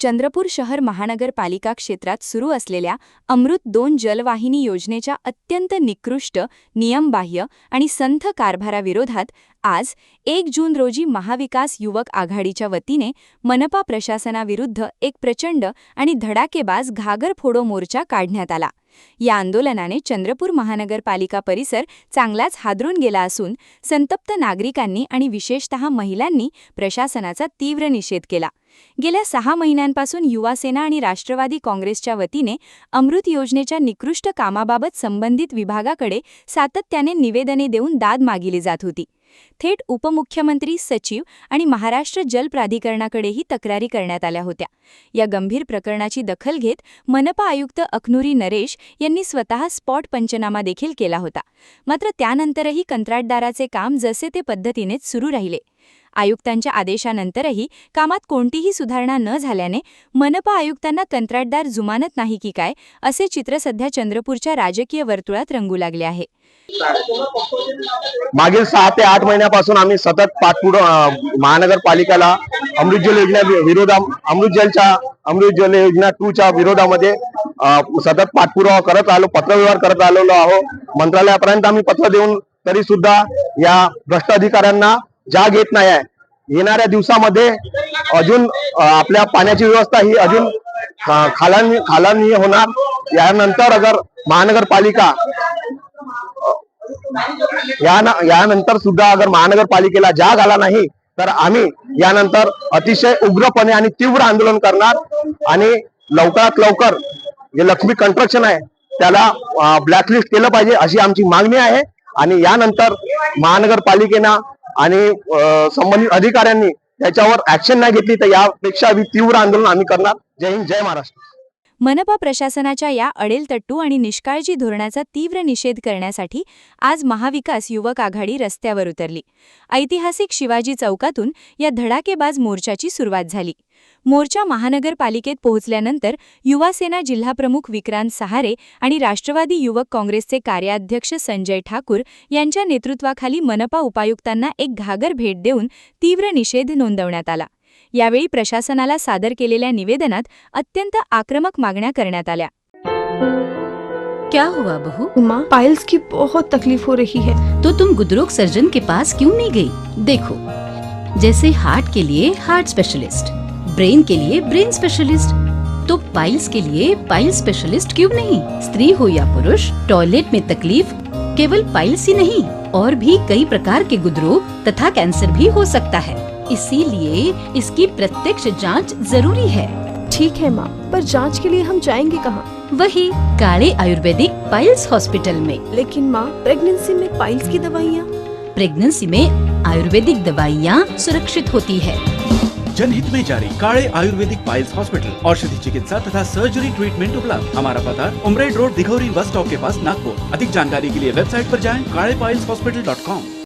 चंद्रपूर शहर महानगरपालिका क्षेत्रात सुरू असलेल्या अमृत-2 जलवाहिनी योजनेच्या अत्यंत निकृष्ट, नियमबाह्य आणि संथ कारभाराविरोधात आज 1 जून रोजी महाविकास युवक आघाडीच्या वतीने मनपा प्रशासनाविरुद्ध एक प्रचंड आणि धडाकेबाज घागर फोडो मोर्चा काढण्यात आला। या आंदोलनाने चंद्रपूर महानगरपालिका परिसर चांगलाच हादरून गेला असून संतप्त नागरिकांनी आणि विशेषतः महिलांनी प्रशासनाचा तीव्र निषेध केला। गेल्या 6 महिन्यांपासून युवासेना आणि राष्ट्रवादी काँग्रेसच्या वतीने अमृत योजनेच्या निकृष्ट कामाबाबत संबंधित विभागाकडे सातत्याने निवेदने देऊन दाद मागिली जात होती। थेट उपमुख्यमंत्री, सचिव आणि महाराष्ट्र जल प्राधिकरणाकडेही तक्रारी करण्यात आल्या होत्या। या गंभीर प्रकरणाची दखल घेत मनपा आयुक्त अखनुरी नरेश यांनी स्वतः स्पॉट पंचनामा देखील केला होता। मात्र त्यानंतरही कंत्राटदाराचे काम जसे ते पद्धतीनेच सुरू राहिले। आयुक्तांच्या आदेशानंतरही कामात कोणतीही सुधारणा न झाल्याने मनपा आयुक्तांना कंत्राटदार जुमानत नाही की काय असे चित्र सध्या चंद्रपूरच्या राजकीय वर्तुळात रंगू लागले आहे। मागील 6 ते 8 महिन्यापासून आम्ही सतत पाठपुरावा महानगरपालिकेला अमृत जल योजना 2 च्या विरोधामध्ये सतत पाठपुरावा करत आलो, पत्रव्यवहार करत आलेलो आहोत। मंत्रालयापर्यंत आम्ही पत्र देऊन तरी सुद्धा या भ्रष्ट अधिकाऱ्यांना जाग येत नाही आहे। येणाऱ्या दिवसामध्ये अजून आपल्या पाण्याची व्यवस्था ही अजून खालानी होणार। यानंतर अगर महानगरपालिका यानंतर सुद्धा अगर महानगरपालिकेला जाग आला नाही तर आम्ही यानंतर अतिशय उग्रपणे आणि तीव्र आंदोलन करणार आणि लवकरात लवकर जे लक्ष्मी कंस्ट्रक्शन आहे त्याला ब्लॅकलिस्ट केलं पाहिजे अशी आमची मागणी आहे। आणि यानंतर महानगरपालिकेनं आणि संबंधित अधिकाऱ्यांनी त्याच्यावर ऍक्शन नाही घेतली तर यापेक्षा तीव्र आंदोलन आम्ही करणार। जय हिंद, जय महाराष्ट्र। मनपा प्रशासनाच्या या अडेलतट्टू आणि निष्काळजी धोरणाचा तीव्र निषेध करण्यासाठी आज महाविकास युवक आघाडी रस्त्यावर उतरली। ऐतिहासिक शिवाजी चौकातून या धडाकेबाज मोर्चाची सुरुवात झाली। मोर्चा महानगरपालिकेत पोहोचल्यानंतर युवासेना जिल्हाप्रमुख विक्रांत सहारे आणि राष्ट्रवादी युवक काँग्रेसचे कार्याध्यक्ष संजय ठाकूर यांच्या नेतृत्वाखाली मनपा उपायुक्तांना एक घागर भेट देऊन तीव्र निषेध नोंदवण्यात आला। यावेळी प्रशासनाला सादर केलेल्या निवेदनात अत्यंत आक्रमक मागण्या करण्यात आल्या। क्या हुआ बहू? माँ, पाइल्स की बहुत तकलीफ हो रही है। तो तुम गुदरोग सर्जन के पास क्यों नहीं गई? देखो, जैसे हार्ट के लिए हार्ट स्पेशलिस्ट, ब्रेन के लिए ब्रेन स्पेशलिस्ट, तो पाइल्स के लिए पाइल्स स्पेशलिस्ट क्यों नहीं? स्त्री हो या पुरुष, टॉयलेट में तकलीफ केवल पाइल्स ही नहीं और भी कई प्रकार के गुदरोग तथा कैंसर भी हो सकता है। इसीलिए इसकी प्रत्यक्ष जांच जरूरी है। ठीक है माँ, पर जांच के लिए हम जाएंगे कहाँ? वही काले आयुर्वेदिक पाइल्स हॉस्पिटल में। लेकिन माँ, प्रेगनेंसी में पाइल्स की दवाइयाँ? प्रेगनेंसी में आयुर्वेदिक दवाइयाँ सुरक्षित होती है। जनहित में जारी काले आयुर्वेदिक पाइल्स हॉस्पिटल, औषधि चिकित्सा तथा सर्जरी ट्रीटमेंट उपलब्ध। हमारा पता उमरेड रोड, दिघौरी बस स्टॉप के पास, नागपुर। अधिक जानकारी के लिए वेबसाइट पर जाएं kalepileshhospital.com।